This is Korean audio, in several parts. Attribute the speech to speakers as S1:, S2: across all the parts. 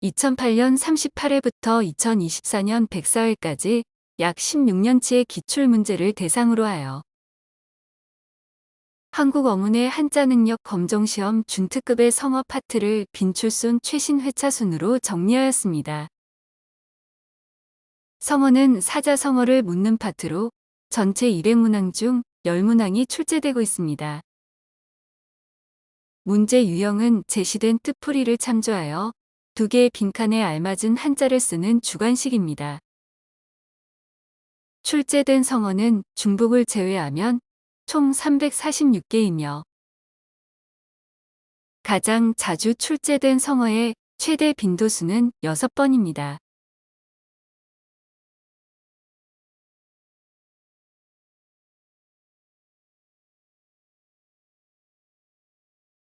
S1: 2008년 38회부터 2024년 104회까지 약 16년치의 기출문제를 대상으로 하여 한국 어문의 한자 능력 검정시험 준특급의 성어 파트를 빈출순 최신 회차 순으로 정리하였습니다. 성어는 사자성어를 묻는 파트로 전체 200문항 중 10문항이 출제되고 있습니다. 문제 유형은 제시된 뜻풀이를 참조하여 2개의 빈칸에 알맞은 한자를 쓰는 주관식입니다. 출제된 성어는 중복을 제외하면 총 346개이며 가장 자주 출제된 성어의 최대 빈도수는 6번입니다.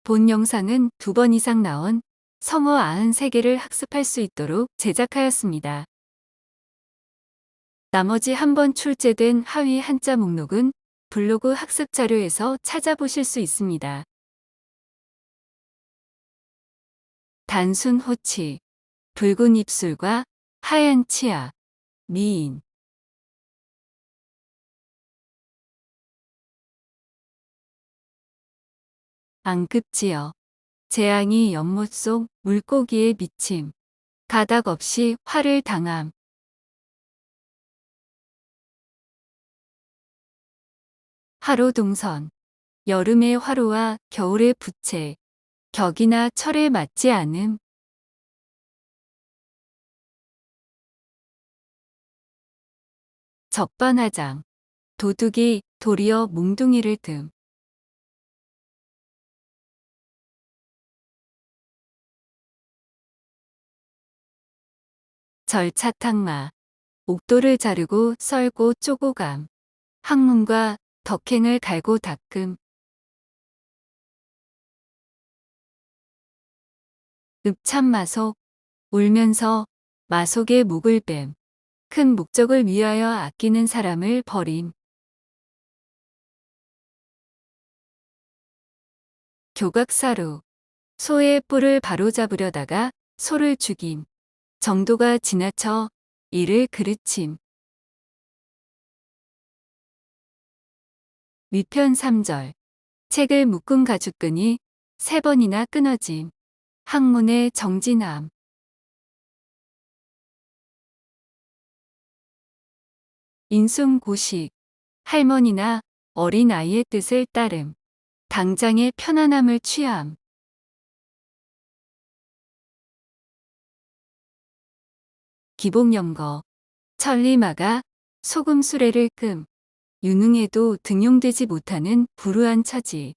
S1: 본 영상은 2번 이상 나온 성어 93개를 학습할 수 있도록 제작하였습니다. 나머지 한 번 출제된 하위 한자 목록은 블로그 학습 자료에서 찾아보실 수 있습니다. 단순 호치, 붉은 입술과 하얀 치아, 미인. 앙급지어, 재앙이 연못 속 물고기의 미침, 가닥 없이 화를 당함. 화로동선, 여름의 화로와 겨울의 부채, 격이나 철에 맞지 않음. 적반하장, 도둑이 도리어 몽둥이를 듦. 절차탕마, 옥도를 자르고 썰고 쪼고 감. 학문과 덕행을 갈고 닦음. 읍참마속, 울면서 마속의 목을 뱀. 큰 목적을 위하여 아끼는 사람을 버림. 교각사루, 소의 뿔을 바로잡으려다가 소를 죽임. 정도가 지나쳐 이를 그르침. 위편 3절, 책을 묶은 가죽끈이 3번이나 끊어짐. 학문의 정진함. 인순고식, 할머니나 어린아이의 뜻을 따름. 당장의 편안함을 취함. 기복연거, 천리마가 소금 수레를 끔. 유능해도 등용되지 못하는 불우한 처지.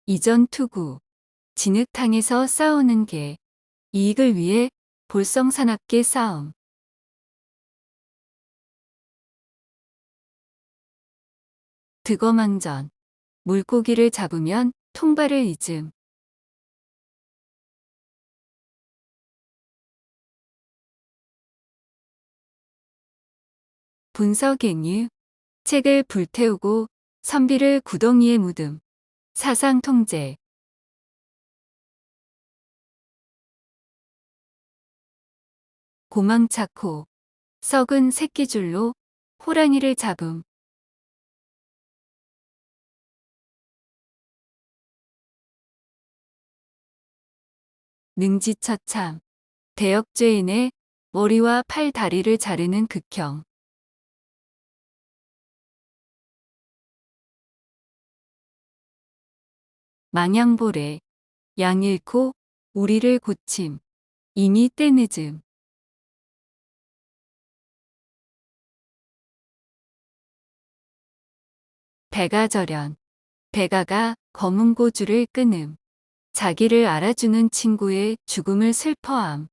S1: 이전 투구, 진흙탕에서 싸우는 개. 이익을 위해 볼성사납게 싸움. 득어망전, 물고기를 잡으면 통발을 잊음. 분서갱유, 책을 불태우고 선비를 구덩이에 묻음. 사상통제. 고망차코, 썩은 새끼줄로 호랑이를 잡음. 능지처참, 대역죄인의 머리와 팔 다리를 자르는 극형. 망양보래, 양 잃고 우리를 고침. 이미 때늦음. 배가절연, 배가가 검은 고주를 끊음. 자기를 알아주는 친구의 죽음을 슬퍼함.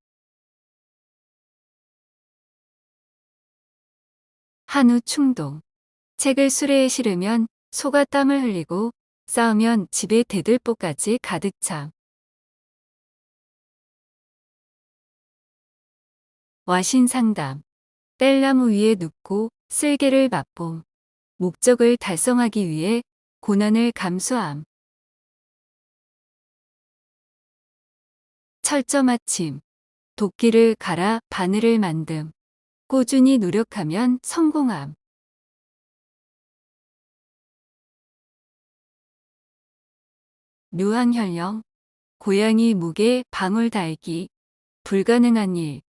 S1: 한우 충동, 책을 수레에 실으면 소가 땀을 흘리고 싸우면 집에 대들보까지 가득 참. 와신상담, 뗄나무 위에 눕고 쓸개를 맛봄. 목적을 달성하기 위해 고난을 감수함. 철저 아침. 도끼를 갈아 바늘을 만듦. 꾸준히 노력하면 성공함. 묘항현령. 고양이 목에 방울 달기. 불가능한 일.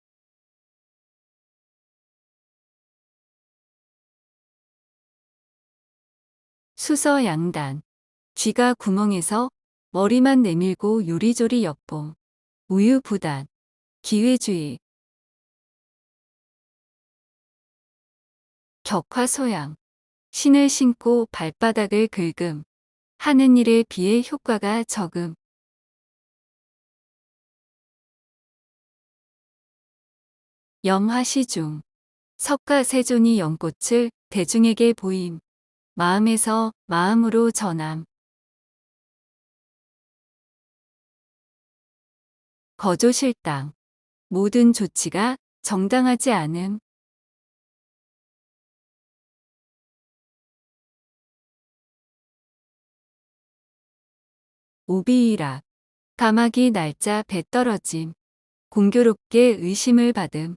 S1: 수서양단. 쥐가 구멍에서 머리만 내밀고 요리조리 엿봄. 우유부단. 기회주의. 격화소양. 신을 신고 발바닥을 긁음. 하는 일에 비해 효과가 적음. 염화시중. 석가세존이 연꽃을 대중에게 보임. 마음에서 마음으로 전함. 거조실당. 모든 조치가 정당하지 않음. 오비일학. 가마귀 날짜 배 떨어짐. 공교롭게 의심을 받음.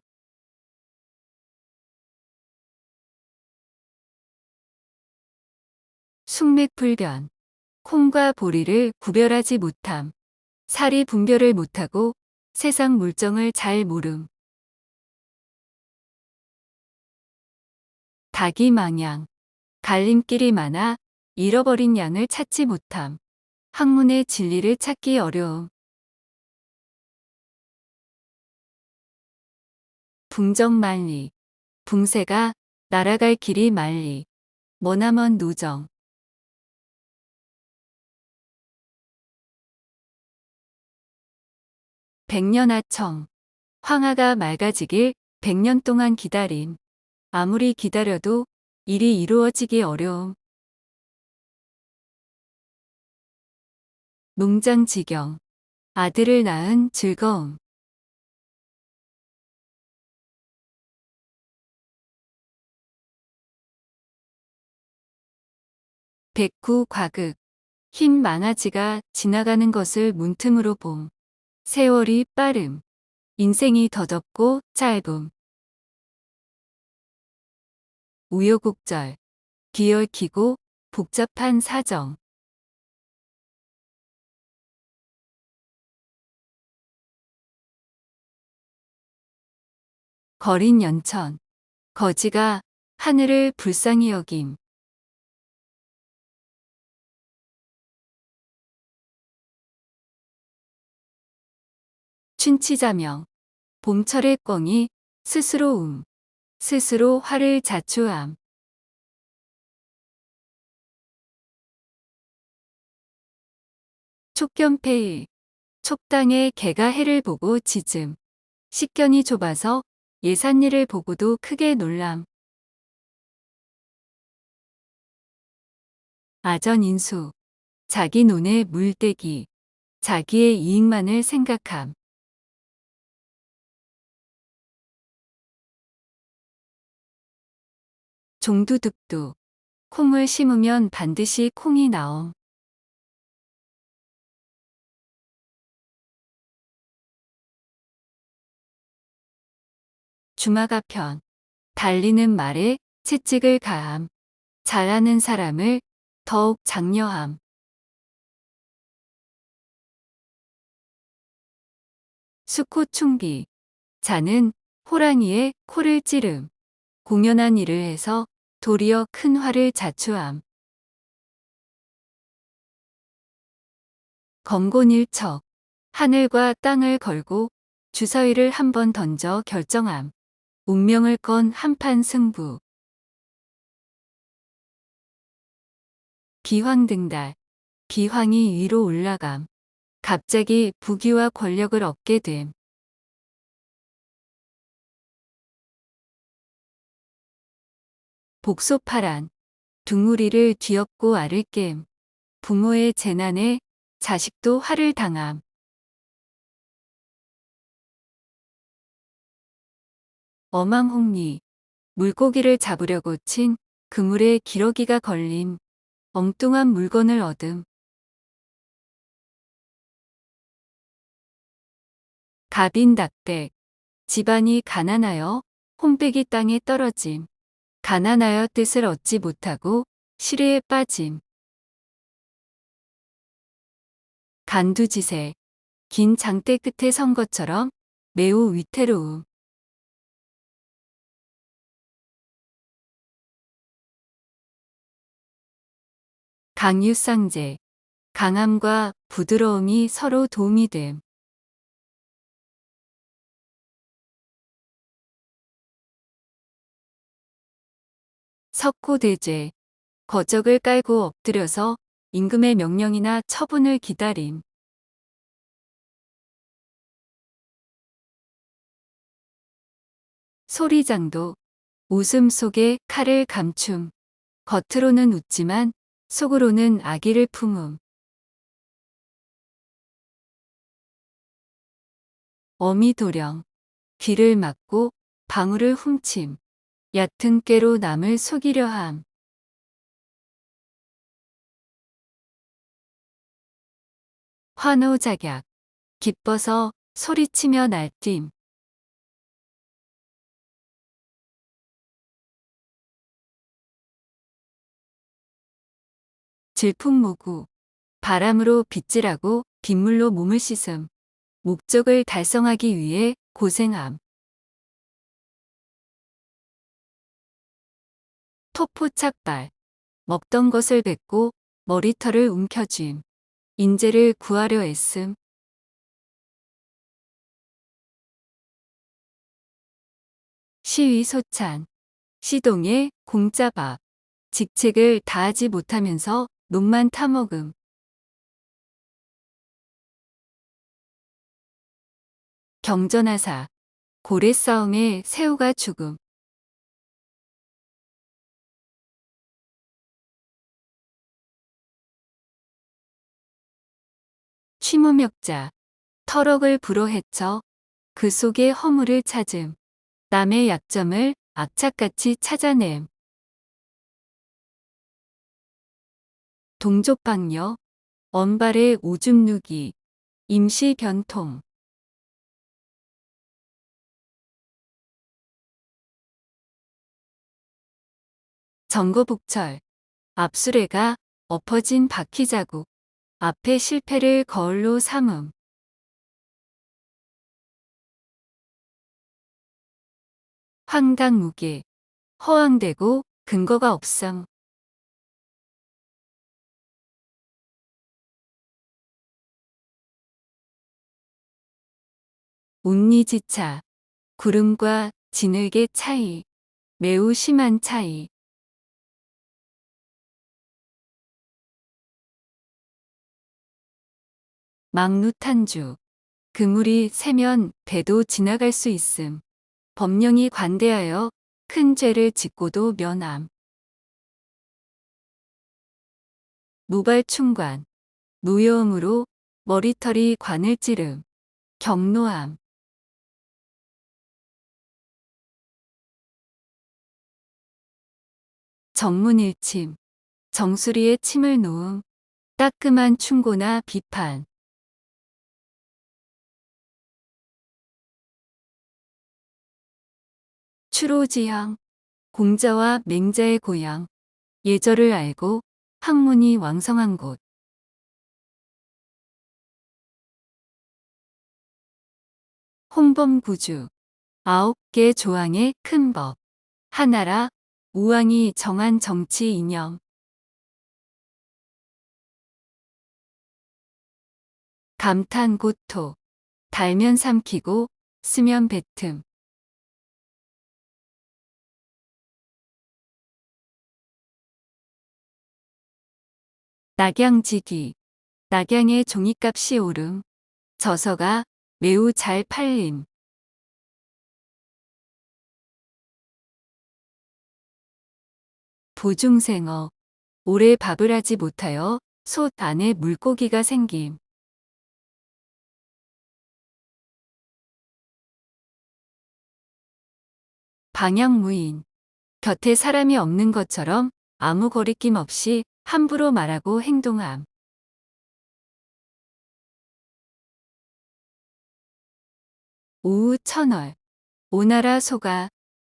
S1: 숙맥불변. 콩과 보리를 구별하지 못함. 살이 분별을 못하고 세상 물정을 잘 모름. 닭이 망양. 갈림길이 많아 잃어버린 양을 찾지 못함. 학문의 진리를 찾기 어려움. 붕정만리. 붕새가 날아갈 길이 만리. 머나먼 노정. 백년하청. 황하가 맑아지길 100년 동안 기다림. 아무리 기다려도 일이 이루어지기 어려움. 농장지경. 아들을 낳은 즐거움. 백구 과극. 흰 망아지가 지나가는 것을 문틈으로 봄. 세월이 빠름. 인생이 더덥고 짧음. 우여곡절. 기얽히고 복잡한 사정. 거린 연천. 거지가 하늘을 불쌍히 여김. 춘치자명. 봄철의 꿩이 스스로 스스로 화를 자초함. 촉견폐일. 촉당에 개가 해를 보고 짖음. 식견이 좁아서 예산일을 보고도 크게 놀람. 아전인수. 자기 논에 물대기. 자기의 이익만을 생각함. 종두득두. 콩을 심으면 반드시 콩이 나옴. 주마가편. 달리는 말에 채찍을 가함. 잘하는 사람을 더욱 장려함. 수코충비. 자는 호랑이의 코를 찌름. 공연한 일을 해서 도리어 큰 화를 자초함. 검곤일척. 하늘과 땅을 걸고 주사위를 한 번 던져 결정함. 운명을 건 한판 승부. 비황등달. 비황이 위로 올라감. 갑자기 부귀와 권력을 얻게 됨. 복소파란. 둥우리를 뒤엎고 알을 깸. 부모의 재난에 자식도 화를 당함. 어망홍리. 물고기를 잡으려고 친 그물에 기러기가 걸림. 엉뚱한 물건을 얻음. 갑인 닭백. 집안이 가난하여 혼백이 땅에 떨어짐. 가난하여 뜻을 얻지 못하고 시뢰에 빠짐. 간두지세. 긴 장대 끝에 선 것처럼 매우 위태로움. 강유쌍제. 강함과 부드러움이 서로 도움이 됨. 석고대죄. 거적을 깔고 엎드려서 임금의 명령이나 처분을 기다림. 소리장도. 웃음 속에 칼을 감춤. 겉으로는 웃지만 속으로는 악의를 품음. 어미도령. 귀를 막고 방울을 훔침. 얕은 꾀로 남을 속이려 함. 환호작약. 기뻐서 소리치며 날뛰임. 질풍모구. 바람으로 빗질하고 빗물로 몸을 씻음. 목적을 달성하기 위해 고생함. 토포착발. 먹던 것을 뱉고 머리털을 움켜쥔. 인재를 구하려 애씀. 시위소찬. 시동에 공짜밥. 직책을 다하지 못하면서 녹만 타먹음. 경전하사. 고래 싸움에 새우가 죽음. 취무멱자. 터럭을 불어 헤쳐 그 속에 허물을 찾음. 남의 약점을 악착같이 찾아냄. 동족방녀. 언발의 오줌 누기. 임시 변통. 정거북철. 앞수레가 엎어진 바퀴 자국. 앞의 실패를 거울로 삼음. 황당무계. 허황되고 근거가 없음. 운리지차. 구름과 진흙의 차이. 매우 심한 차이. 막루탄주. 그물이 세면 배도 지나갈 수 있음. 법령이 관대하여 큰 죄를 짓고도 면함. 무발충관. 무여음으로 머리털이 관을 찌름. 경노함. 정문일침. 정수리에 침을 놓음. 따끔한 충고나 비판. 추로지향. 공자와 맹자의 고향. 예절을 알고 학문이 왕성한 곳. 홍범구주. 9개 조항의 큰 법. 하나라. 우왕이 정한 정치 이념. 감탄 고토. 달면 삼키고 쓰면 뱉음. 낙양지기. 낙양의 종이값이 오름. 저서가 매우 잘 팔림. 보중생어. 오래 밥을 하지 못하여 솥 안에 물고기가 생김. 방향무인. 곁에 사람이 없는 것처럼 아무 거리낌 없이 함부로 말하고 행동함. 오후 천월. 오나라 소가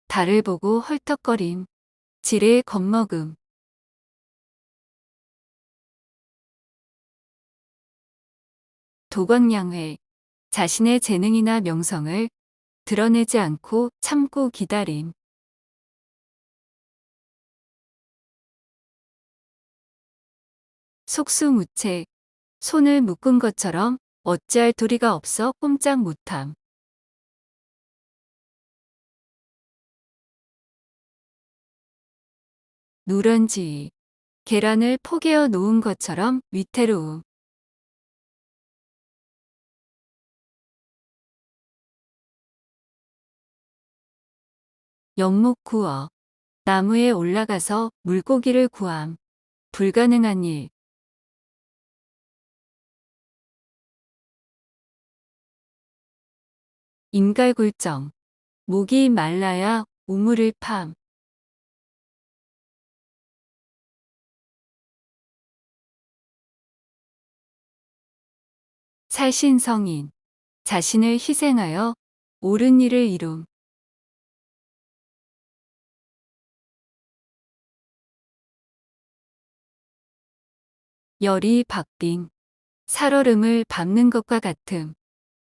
S1: 달을 보고 헐떡거림. 지레 겁먹음. 도광양회. 자신의 재능이나 명성을 드러내지 않고 참고 기다림. 속수무책. 손을 묶은 것처럼 어찌할 도리가 없어 꼼짝 못함. 누런지. 계란을 포개어 놓은 것처럼 위태로움. 연목구어. 나무에 올라가서 물고기를 구함. 불가능한 일. 임갈굴정. 목이 말라야 우물을 팜. 살신성인. 자신을 희생하여 옳은 일을 이룸. 열이 박빙. 살얼음을 밟는 것과 같음.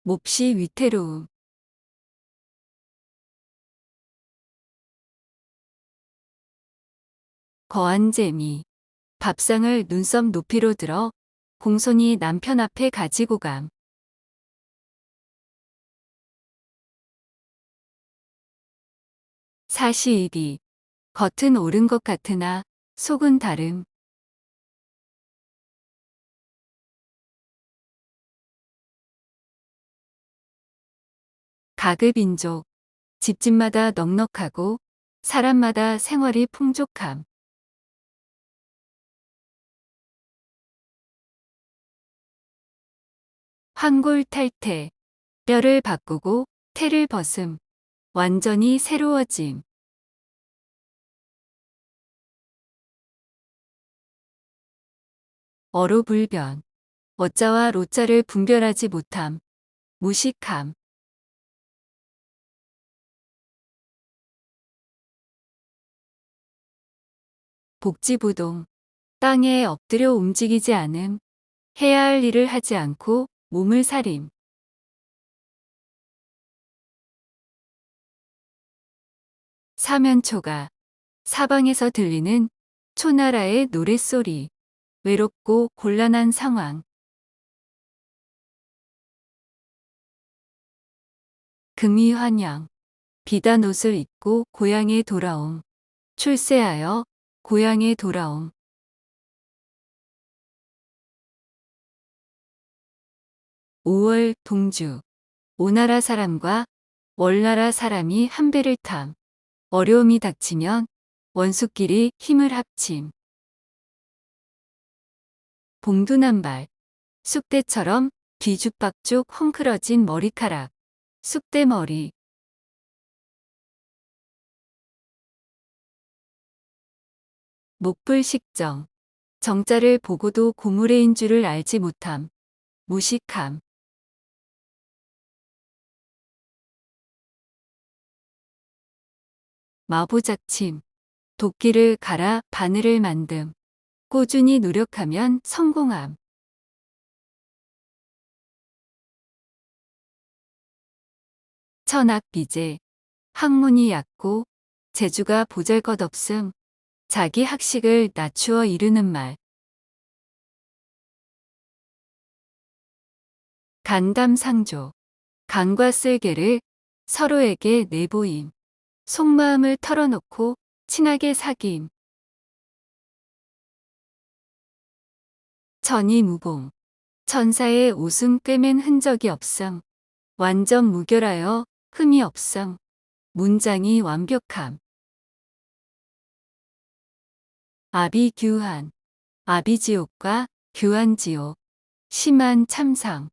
S1: 몹시 위태로움. 거한 재미. 밥상을 눈썹 높이로 들어 공손히 남편 앞에 가지고 감. 사시이비. 겉은 옳은 것 같으나 속은 다름. 가급인족. 집집마다 넉넉하고 사람마다 생활이 풍족함. 환골탈태. 뼈를 바꾸고 태를 벗음. 완전히 새로워짐. 어로불변. 어자와 로자를 분별하지 못함. 무식함. 복지부동. 땅에 엎드려 움직이지 않음. 해야 할 일을 하지 않고 몸을 사림. 사면초가. 사방에서 들리는 초나라의 노랫소리. 외롭고 곤란한 상황. 금이환영. 비단 옷을 입고 고향에 돌아옴. 출세하여 고향에 돌아옴. 오월 동주. 오나라 사람과 월나라 사람이 한 배를 탐. 어려움이 닥치면 원수끼리 힘을 합침. 봉두난발. 쑥대처럼 뒤죽박죽 헝클어진 머리카락. 쑥대머리. 목불식정. 정자를 보고도 고무래인 줄을 알지 못함. 무식함. 마부작침. 도끼를 갈아 바늘을 만듦. 꾸준히 노력하면 성공함. 천악비제. 학문이 얕고 재주가 보잘것없음. 자기 학식을 낮추어 이르는 말. 간담상조. 간과 쓸개를 서로에게 내보임. 속마음을 털어놓고 친하게 사귐. 천이무봉. 천사의 옷은 꿰맨 흔적이 없음. 완전 무결하여 흠이 없음. 문장이 완벽함. 아비규환. 아비지옥과 교환지옥. 심한 참상.